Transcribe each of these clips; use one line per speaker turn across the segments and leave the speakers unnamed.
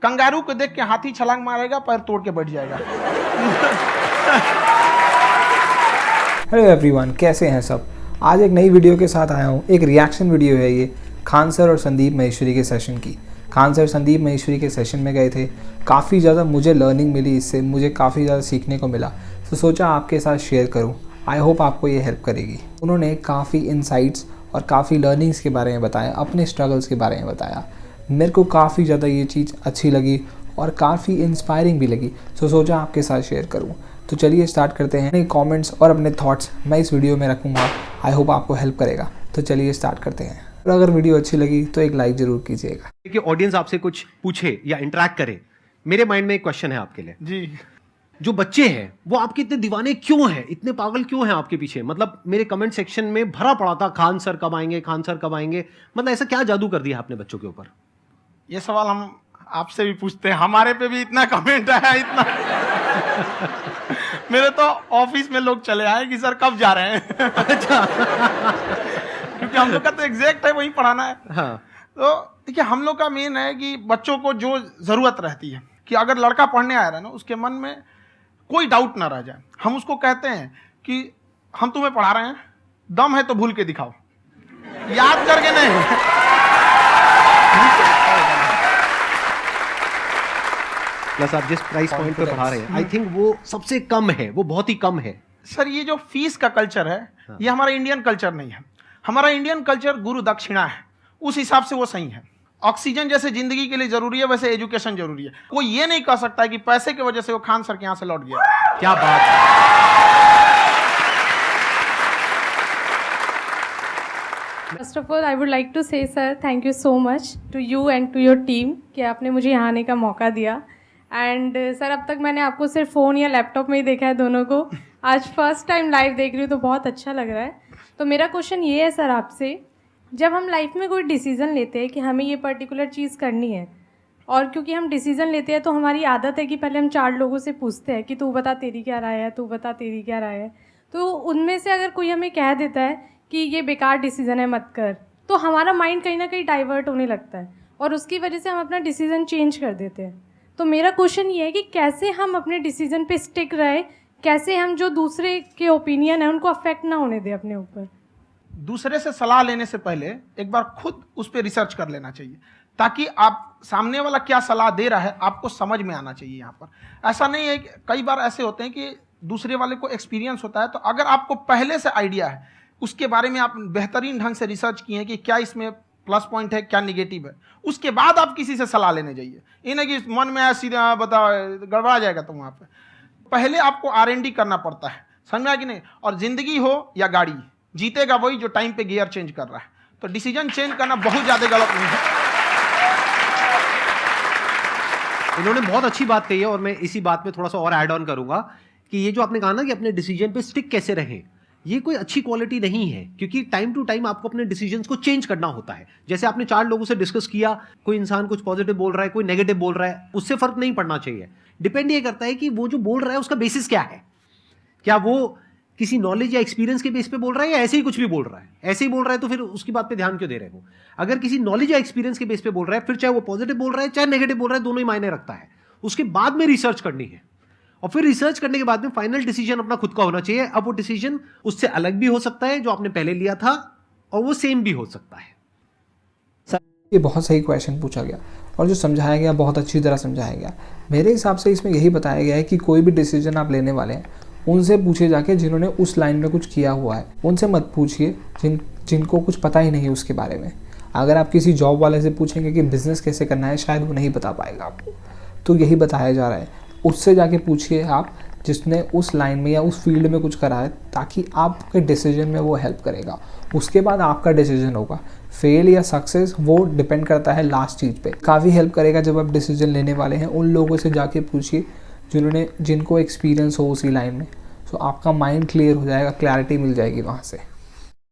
Kangaroo को देख के हाथी छलांग मारेगा, पैर तोड़ के बैठ जाएगा।
हेलो एवरीवन, कैसे हैं सब। आज एक नई वीडियो के साथ आया हूँ। एक रिएक्शन वीडियो है ये खान सर और संदीप महेश्वरी के सेशन की। खान सर संदीप महेश्वरी के सेशन में गए थे। काफ़ी ज़्यादा मुझे लर्निंग मिली, इससे मुझे काफ़ी ज़्यादा सीखने को मिला, तो सोचा आपके साथ शेयर करूँ। आई होप आपको ये हेल्प करेगी। उन्होंने काफ़ी इनसाइट्स और काफ़ी लर्निंग्स के बारे में बताया, अपने स्ट्रगल्स के बारे में बताया। मेरे को काफ़ी ज़्यादा ये चीज़ अच्छी लगी और काफ़ी इंस्पायरिंग भी लगी, तो सोचा आपके साथ शेयर करूँ। तो चलिए स्टार्ट करते हैं। अपने कमेंट्स और अपने थॉट्स मैं इस वीडियो में रखूँगा। आई होप आपको हेल्प करेगा। तो चलिए स्टार्ट करते हैं। और अगर वीडियो अच्छी लगी तो एक लाइक ज़रूर कीजिएगा।
कि ऑडियंस आपसे कुछ पूछे या इंटरेक्ट करे। मेरे माइंड में एक क्वेश्चन है आपके लिए
जी।
जो बच्चे हैं वो आपके इतने दीवाने क्यों हैं, इतने पागल क्यों हैं आपके पीछे? मतलब मेरे कमेंट सेक्शन में भरा पड़ा था खान सर कब आएंगे, खान सर कब आएंगे। मतलब ऐसा क्या जादू कर दिया आपने बच्चों के ऊपर?
ये सवाल हम आपसे भी पूछते हैं, हमारे पे भी इतना कमेंट आया, इतना मेरे तो ऑफिस में लोग चले आए कि सर कब जा रहे हैं।
अच्छा।
क्योंकि हम लोग का तो एग्जैक्ट है, वही पढ़ाना है।
हाँ।
तो देखिए, हम लोग का मेन है कि बच्चों को जो जरूरत रहती है कि अगर लड़का पढ़ने आ रहा है ना, उसके मन में कोई डाउट ना रह जाए। हम उसको कहते हैं कि हम तुम्हें पढ़ा रहे हैं, दम है तो भूल के दिखाओ, याद करके नहीं।
प्लस आप जिस प्राइस पॉइंट पे पढ़ा रहे हैं, आई थिंक वो सबसे कम है, वो बहुत ही कम है।
सर ये जो फीस का कल्चर है, ये हमारा इंडियन कल्चर नहीं है। हमारा इंडियन कल्चर गुरु दक्षिणा है, उस हिसाब से वो सही है। ऑक्सीजन जैसे जिंदगी के लिए जरूरी है, वैसे एजुकेशन जरूरी है। कोई ये नहीं कह सकता है कि पैसे की वजह से वो खान सर के यहाँ से लौट गया।
क्या बात है।
First of all I would like to say sir thank you so much to you and to your team कि आपने मुझे यहाँ आने का मौका दिया। एंड सर अब तक मैंने आपको सिर्फ फ़ोन या लैपटॉप में ही देखा है दोनों को, आज फर्स्ट टाइम लाइव देख रही हूँ तो बहुत अच्छा लग रहा है। तो मेरा क्वेश्चन ये है सर आपसे, जब हम लाइफ में कोई डिसीज़न लेते हैं कि हमें ये पर्टिकुलर चीज़ करनी है, और क्योंकि हम डिसीज़न लेते हैं तो हमारी आदत है कि पहले हम 4 लोगों से पूछते हैं कि तू बता तेरी क्या राय है, तू बता तेरी क्या राय है। तो उनमें से अगर कोई हमें कह देता है कि ये बेकार डिसीज़न है मत कर, तो हमारा माइंड कहीं ना कहीं डाइवर्ट होने लगता है और उसकी वजह से हम अपना डिसीज़न चेंज कर देते हैं। तो मेरा क्वेश्चन ये है कि कैसे हम अपने डिसीज़न पे स्टिक रहे, कैसे हम जो दूसरे के ओपिनियन है उनको अफेक्ट ना होने दें अपने ऊपर।
दूसरे से सलाह लेने से पहले एक बार खुद उस पर रिसर्च कर लेना चाहिए, ताकि आप सामने वाला क्या सलाह दे रहा है आपको समझ में आना चाहिए। यहाँ पर ऐसा नहीं है कि कई बार ऐसे होते हैं कि दूसरे वाले को एक्सपीरियंस होता है, तो अगर आपको पहले से आइडिया है, उसके बारे में आप बेहतरीन ढंग से रिसर्च किए कि क्या इसमें प्लस पॉइंट है, क्या निगेटिव है, उसके बाद आप किसी से सलाह लेने जाइए। ये नहीं कि मन में आया सीधा बता, गड़बड़ा जाएगा। तो वहाँ पे पहले आपको R&D करना पड़ता है, समझ में आया कि नहीं। और जिंदगी हो या गाड़ी, जीतेगा वही जो टाइम पे गियर चेंज कर रहा है। तो डिसीजन चेंज करना बहुत ज़्यादा गलत नहीं है।
इन्होंने बहुत अच्छी बात कही है और मैं इसी बात में थोड़ा सा और ऐड ऑन करूंगा कि ये जो आपने कहा ना कि अपने डिसीजन पे स्टिक कैसे रहें, ये कोई अच्छी क्वालिटी नहीं है, क्योंकि टाइम टू टाइम आपको अपने डिसीजंस को चेंज करना होता है। जैसे आपने 4 लोगों से डिस्कस किया, कोई इंसान कुछ पॉजिटिव बोल रहा है, कोई नेगेटिव बोल रहा है, उससे फर्क नहीं पड़ना चाहिए। डिपेंड ये करता है कि वो जो बोल रहा है उसका बेसिस क्या है। क्या वो किसी नॉलेज या एक्सपीरियंस के बेस पे बोल रहा है या ऐसे ही कुछ भी बोल रहा है? ऐसे ही बोल रहा है तो फिर उसकी बात पे ध्यान क्यों दे रहे हो? अगर किसी नॉलेज या एक्सपीरियंस के बेस पे बोल रहा है, फिर चाहे वो पॉजिटिव बोल रहा है चाहे नेगेटिव बोल रहा है, दोनों ही मायने रखता है। उसके बाद में रिसर्च करनी है और फिर रिसर्च करने के बाद में फाइनल डिसीजन अपना खुद का होना चाहिए। अब वो डिसीजन उससे अलग भी हो सकता है जो आपने पहले लिया था, और वो सेम भी हो सकता है।
ये बहुत सही क्वेश्चन पूछा गया और जो समझाया गया बहुत अच्छी तरह समझाया गया। मेरे हिसाब से इसमें यही बताया गया है कि कोई भी डिसीजन आप लेने वाले हैं, उनसे पूछे जाके जिन्होंने उस लाइन में कुछ किया हुआ है। उनसे मत पूछिए जिनको कुछ पता ही नहीं उसके बारे में। अगर आप किसी जॉब वाले से पूछेंगे कि बिज़नेस कैसे करना है, शायद वो नहीं बता पाएगा आपको। तो यही बताया जा रहा है, उससे जाके पूछिए आप जिसने उस लाइन में या उस फील्ड में कुछ करा है, ताकि आपके डिसीजन में वो हेल्प करेगा। उसके बाद आपका डिसीजन होगा, फेल या सक्सेस वो डिपेंड करता है लास्ट चीज़ पे। काफ़ी हेल्प करेगा जब आप डिसीजन लेने वाले हैं, उन लोगों से जाके पूछिए जिनको एक्सपीरियंस हो उसी लाइन में। तो आपका माइंड क्लियर हो जाएगा, क्लैरिटी मिल जाएगी वहाँ से।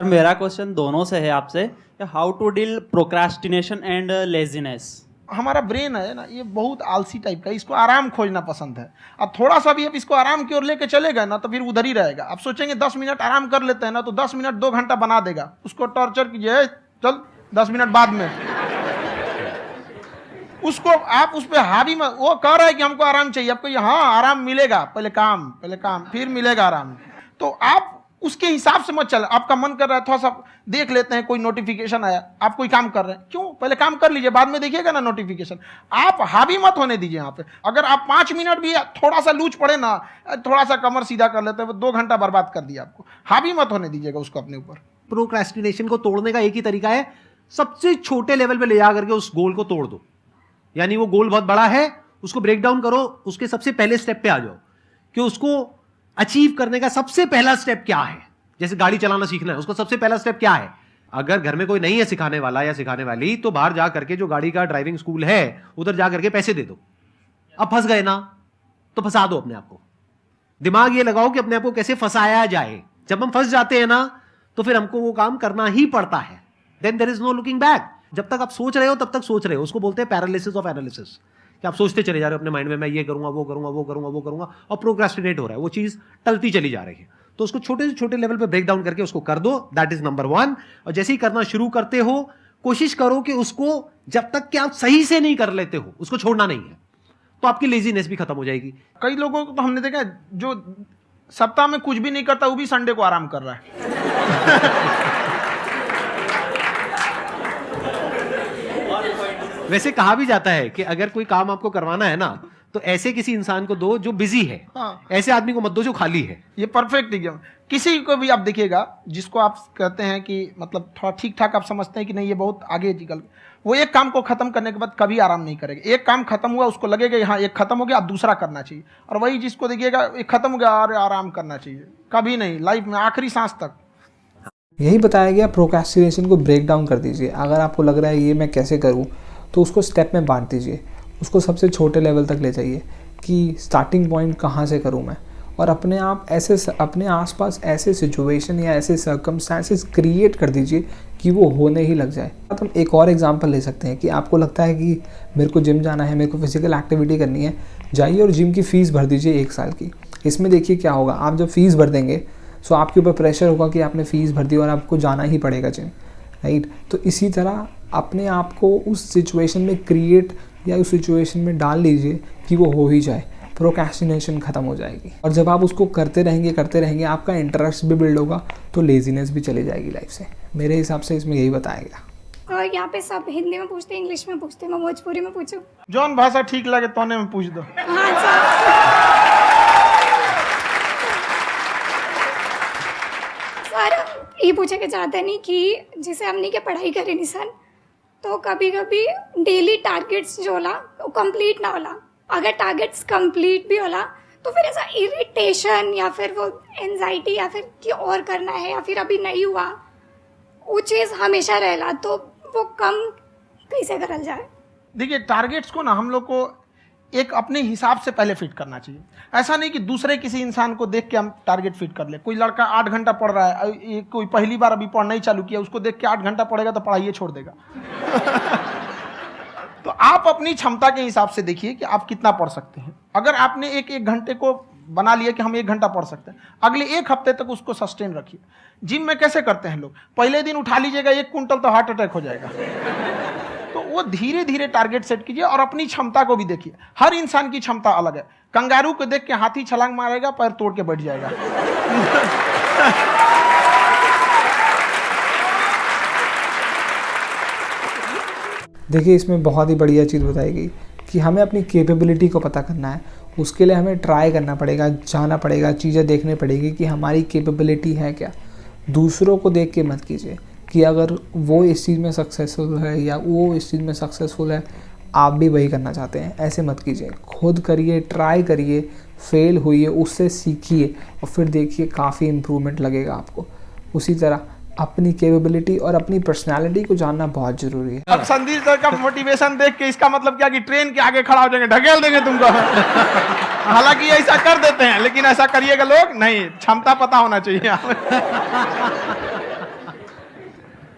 मेरा क्वेश्चन दोनों से है आपसे, how to deal procrastination and laziness.
हमारा ब्रेन है ना, ये बहुत आलसी टाइप का, इसको आराम खोजना पसंद है। अब थोड़ा सा भी आप इसको आराम की ओर लेके चले गए ना, तो फिर उधर ही रहेगा। आप सोचेंगे 10 मिनट आराम कर लेते हैं ना, तो 10 मिनट 2 घंटा बना देगा। उसको टॉर्चर कीजिए, चल 10 मिनट बाद में। उसको आप उस पर हावी मत, वो कह रहा है कि हमको आराम चाहिए, आपको हाँ आराम मिलेगा, पहले काम फिर मिलेगा आराम। तो आप उसके हिसाब से मत चल। आपका मन कर रहा है थोड़ा सा देख लेते हैं, कोई नोटिफिकेशन आया, आप कोई काम कर रहे हैं, क्यों पहले काम कर लीजिए, बाद में देखिएगा ना नोटिफिकेशन। आप हावी मत होने दीजिए यहाँ पे। अगर आप 5 मिनट भी थोड़ा सा लूज पड़े ना, थोड़ा सा कमर सीधा कर लेते हैं, 2 घंटा बर्बाद कर दिया आपको। हावी मत होने दीजिएगा उसको अपने ऊपर।
प्रोक्रेस्टिनेशन को तोड़ने का एक ही तरीका है, सबसे छोटे लेवल पे ले जा करके उस गोल को तोड़ दो। यानी वो गोल बहुत बड़ा है, उसको ब्रेक डाउन करो, उसके सबसे पहले स्टेप पे आ जाओ कि उसको अचीव करने का सबसे पहला स्टेप क्या है। जैसे गाड़ी चलाना सीखना है, उसका सबसे पहला स्टेप क्या है। अगर घर में कोई नहीं है सिखाने वाला या सिखाने वाली, तो बाहर जा करके जो गाड़ी का ड्राइविंग स्कूल है उधर जा करके पैसे दे दो। अब फंस गए ना, तो फंसा दो अपने आप को। दिमाग ये लगाओ कि अपने आप को कैसे फंसाया जाए। जब हम फंस जाते हैं ना, तो फिर हमको वो काम करना ही पड़ता है। Then there is no looking back. जब तक आप सोच रहे हो तब तक सोच रहे हो, उसको बोलते हैं पैरालिसिस ऑफ एनालिसिस, कि आप सोचते चले जा रहे हो अपने माइंड में, मैं ये करूंगा वो करूंगा वो करूंगा वो करूंगा, और प्रोक्रेस्टिनेट हो रहा है, वो चीज टलती चली जा रही है। तो उसको छोटे से छोटे लेवल पे ब्रेक डाउन करके उसको कर दो, दैट इज नंबर 1। और जैसे ही करना शुरू करते हो, कोशिश करो कि उसको जब तक कि आप सही से नहीं कर लेते हो, उसको छोड़ना नहीं है, तो आपकी लेजीनेस भी खत्म हो जाएगी।
कई लोगों को तो हमने देखा है, जो सप्ताह में कुछ भी नहीं करता, वो भी संडे को आराम कर रहा है।
वैसे कहा भी जाता है कि अगर कोई काम आपको करवाना है ना, तो ऐसे किसी इंसान को दो जो बिजी है।
हाँ।
ऐसे आदमी को मत दो जो खाली है।
ये परफेक्ट एग्जाम। किसी को भी आप देखिएगा जिसको आप कहते हैं कि मतलब थोड़ा ठीक ठाक आप समझते हैं कि नहीं ये बहुत आगे निकल, वो एक काम को खत्म करने के बाद कभी आराम नहीं करेगा। एक काम खत्म हुआ, उसको लगेगा हाँ एक खत्म हो गया, अब दूसरा करना चाहिए। और वही जिसको देखिएगा एक खत्म हो गया और आराम करना चाहिए, कभी नहीं, लाइफ में आखिरी सांस तक।
यही बताया गया, प्रोक्रेस्टिनेशन को ब्रेक डाउन कर दीजिए। अगर आपको लग रहा है ये मैं कैसे करूँ, तो उसको स्टेप में बांट दीजिए, उसको सबसे छोटे लेवल तक ले जाइए कि स्टार्टिंग पॉइंट कहाँ से करूँ मैं, और अपने आप ऐसे अपने आसपास ऐसे सिचुएशन या ऐसे सर्कमस्टांसेस क्रिएट कर दीजिए कि वो होने ही लग जाए। तो हम एक और एग्जांपल ले सकते हैं कि आपको लगता है कि मेरे को जिम जाना है, मेरे को फिजिकल एक्टिविटी करनी है, जाइए और जिम की फ़ीस भर दीजिए 1 साल की। इसमें देखिए क्या होगा, आप जब फ़ीस भर देंगे सो आपके ऊपर प्रेशर होगा कि आपने फ़ीस भर दी और आपको जाना ही पड़ेगा जिम, राइट। तो इसी तरह अपने आप को उस सिचुएशन में क्रिएट या उस सिचुएशन में डाल लीजिए कि वो हो ही जाए, प्रोक्रेस्टिनेशन खत्म हो जाएगी। और जब आप उसको करते रहेंगे आपका इंटरेस्ट भी बिल्ड होगा, तो लेजीनेस भी चली जाएगी लाइफ से। मेरे हिसाब से इसमें यही बताया गया।
और यहाँ पे सब हिंदी में पूछते हैं, इंग्लिश में पूछते हैं, मैं भोजपुरी में पूछूं?
जौन भाषा ठीक लगे तोने में पूछ दो।
हाँ सर। सर ये पूछे के चाहते नहीं कि जैसे हमने के पढ़ाई करे नहीं सर, तो कभी कभी डेली टारगेट्स जो होला वो कंप्लीट ना होला। अगर टारगेट्स कंप्लीट भी होला तो फिर ऐसा इरिटेशन या फिर वो एंजाइटी या फिर कि और करना है या फिर अभी नहीं हुआ, वो चीज़ हमेशा रहेला। तो वो कम कैसे करल जाए?
देखिए टारगेट्स को ना हम लोग को एक अपने हिसाब से पहले फिट करना चाहिए। ऐसा नहीं कि दूसरे किसी इंसान को देख के हम टारगेट फिट कर ले। कोई लड़का 8 घंटा पढ़ रहा है, कोई पहली बार अभी पढ़ना ही चालू किया, उसको देख के 8 घंटा पढ़ेगा तो पढ़ाई छोड़ देगा। तो आप अपनी क्षमता के हिसाब से देखिए कि आप कितना पढ़ सकते हैं। अगर आपने एक घंटे को बना लिया कि हम 1 घंटा पढ़ सकते हैं, अगले 1 हफ्ते तक उसको सस्टेन रखिए। जिम में कैसे करते हैं लोग, पहले दिन उठा लीजिएगा 1 कुंटल तो हार्ट अटैक हो जाएगा। तो वो धीरे धीरे टारगेट सेट कीजिए और अपनी क्षमता को भी देखिए। हर इंसान की क्षमता अलग है। कंगारू को देख के हाथी छलांग मारेगा, पैर तोड़ के बैठ जाएगा।
देखिए इसमें बहुत ही बढ़िया चीज़ बताई गई कि हमें अपनी कैपेबिलिटी को पता करना है। उसके लिए हमें ट्राई करना पड़ेगा, जाना पड़ेगा, चीज़ें देखनी पड़ेगी कि हमारी कैपेबिलिटी है क्या। दूसरों को देख के मत कीजिए कि अगर वो इस चीज़ में सक्सेसफुल है या वो इस चीज़ में सक्सेसफुल है, आप भी वही करना चाहते हैं, ऐसे मत कीजिए। खुद करिए, ट्राई करिए, फेल हुई है उससे सीखिए और फिर देखिए काफ़ी इम्प्रूवमेंट लगेगा आपको। उसी तरह अपनी कैपेबिलिटी और अपनी पर्सनालिटी को जानना बहुत ज़रूरी है।
अब संदीप सर का मोटिवेशन देख के इसका मतलब क्या कि ट्रेन के आगे खड़ा हो जाएंगे, ढकेल देंगे तुमको। हालांकि ऐसा कर देते हैं, लेकिन ऐसा करिएगा लोग नहीं, क्षमता पता होना चाहिए।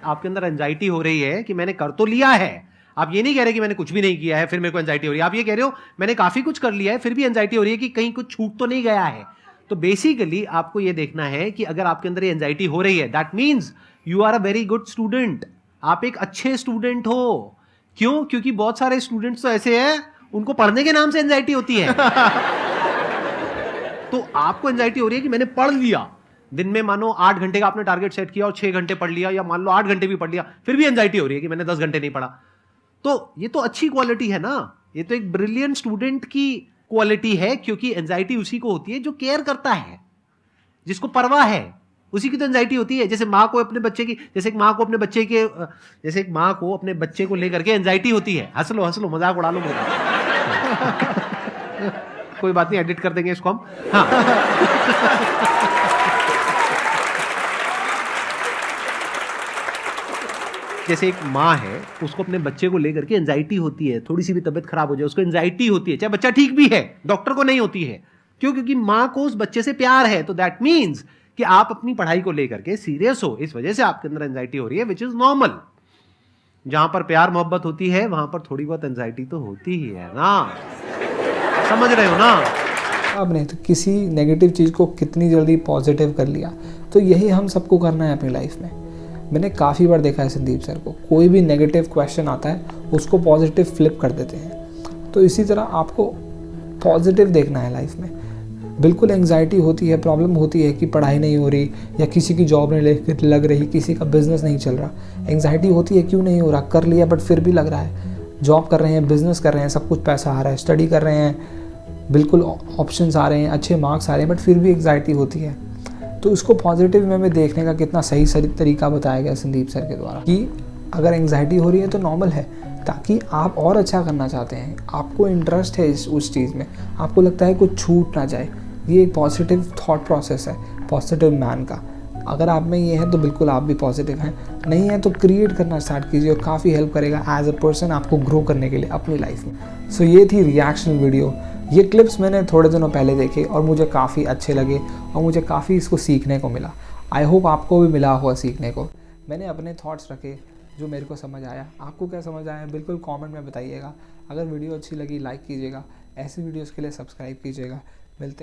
आपके अंदर एंजाइटी हो रही है कि मैंने कर तो लिया है। आप ये नहीं कह रहे कि मैंने कुछ भी नहीं किया है फिर मेरे को एंजाइटी हो रही है। आप ये कह रहे हो मैंने काफी कुछ कर लिया है फिर भी एंजाइटी हो रही है कि कहीं कुछ छूट तो नहीं गया है। तो बेसिकली आपको ये देखना है कि अगर आपके अंदर ये एंजाइटी हो रही है, that means you are a very good student. आप एक अच्छे स्टूडेंट हो। क्यों? क्योंकि बहुत सारे स्टूडेंट्स तो ऐसे हैं, उनको पढ़ने के नाम से एंजाइटी होती है। तो आपको एंजाइटी हो रही है कि मैंने पढ़ लिया, दिन में मानो 8 घंटे का आपने टारगेट सेट किया और 6 घंटे पढ़ लिया, या मान लो 8 घंटे भी पढ़ लिया, फिर भी एंजाइटी हो रही है कि मैंने 10 घंटे नहीं पढ़ा। तो ये तो अच्छी क्वालिटी है ना, ये तो एक ब्रिलियंट स्टूडेंट की क्वालिटी है, क्योंकि एंजाइटी उसी को होती है जो केयर करता है, जिसको परवाह है, उसी की तो एंजाइटी होती है। जैसे माँ को अपने बच्चे की, जैसे एक माँ को अपने बच्चे के, जैसे एक माँ को अपने बच्चे को लेकर के एंजाइटी होती है। हंस लो मजाक उड़ा लो मेरा। कोई बात नहीं, एडिट कर देंगे इसको हम। हाँ। जैसे एक माँ है, उसको अपने बच्चे को लेकर के एंजाइटी होती है, थोड़ी सी भी तबीयत खराब हो जाए उसको एंजाइटी होती है, चाहे बच्चा ठीक भी है, डॉक्टर को नहीं होती है। क्यों? क्योंकि माँ को उस बच्चे से प्यार है। तो दैट मीन्स कि आप अपनी पढ़ाई को लेकर के सीरियस हो, इस वजह से आपके अंदर एंजाइटी हो रही है, विच इज नॉर्मल। जहां पर प्यार मोहब्बत होती है वहां पर थोड़ी बहुत एंजाइटी तो होती ही है ना, समझ रहे हो ना?
आपने तो किसी नेगेटिव चीज़ को कितनी जल्दी पॉजिटिव कर लिया। तो यही हम सबको करना है अपनी लाइफ में। मैंने काफ़ी बार देखा है संदीप सर को, कोई भी नेगेटिव क्वेश्चन आता है उसको पॉजिटिव फ्लिप कर देते हैं। तो इसी तरह आपको पॉजिटिव देखना है लाइफ में। बिल्कुल एंजाइटी होती है, प्रॉब्लम होती है कि पढ़ाई नहीं हो रही, या किसी की जॉब नहीं लग रही, किसी का बिजनेस नहीं चल रहा। एंजाइटी होती है, क्यों नहीं हो रहा, कर लिया बट फिर भी लग रहा है। जॉब कर रहे हैं, बिजनेस कर रहे हैं, सब कुछ पैसा आ रहा है, स्टडी कर रहे हैं, बिल्कुल ऑप्शंस आ रहे हैं, अच्छे मार्क्स आ रहे हैं, बट फिर भी एंजाइटी होती है। तो उसको पॉजिटिव वे में देखने का कितना सही तरीका बताया गया संदीप सर के द्वारा, कि अगर एंजाइटी हो रही है तो नॉर्मल है, ताकि आप और अच्छा करना चाहते हैं, आपको इंटरेस्ट है उस चीज़ में, आपको लगता है कुछ छूट ना जाए। ये एक पॉजिटिव थॉट प्रोसेस है पॉजिटिव मैन का। अगर आप में ये है तो बिल्कुल आप भी पॉजिटिव हैं, नहीं है तो क्रिएट करना स्टार्ट कीजिए, और काफ़ी हेल्प करेगा एज अ पर्सन आपको ग्रो करने के लिए अपनी लाइफ में। सो ये थी रिएक्शन वीडियो। ये क्लिप्स मैंने थोड़े दिनों पहले देखे और मुझे काफ़ी अच्छे लगे और मुझे काफ़ी इसको सीखने को मिला। आई होप आपको भी मिला हुआ सीखने को। मैंने अपने थॉट्स रखे जो मेरे को समझ आया। आपको क्या समझ आया बिल्कुल कमेंट में बताइएगा। अगर वीडियो अच्छी लगी लाइक कीजिएगा, ऐसी वीडियोस के लिए सब्सक्राइब कीजिएगा। मिलते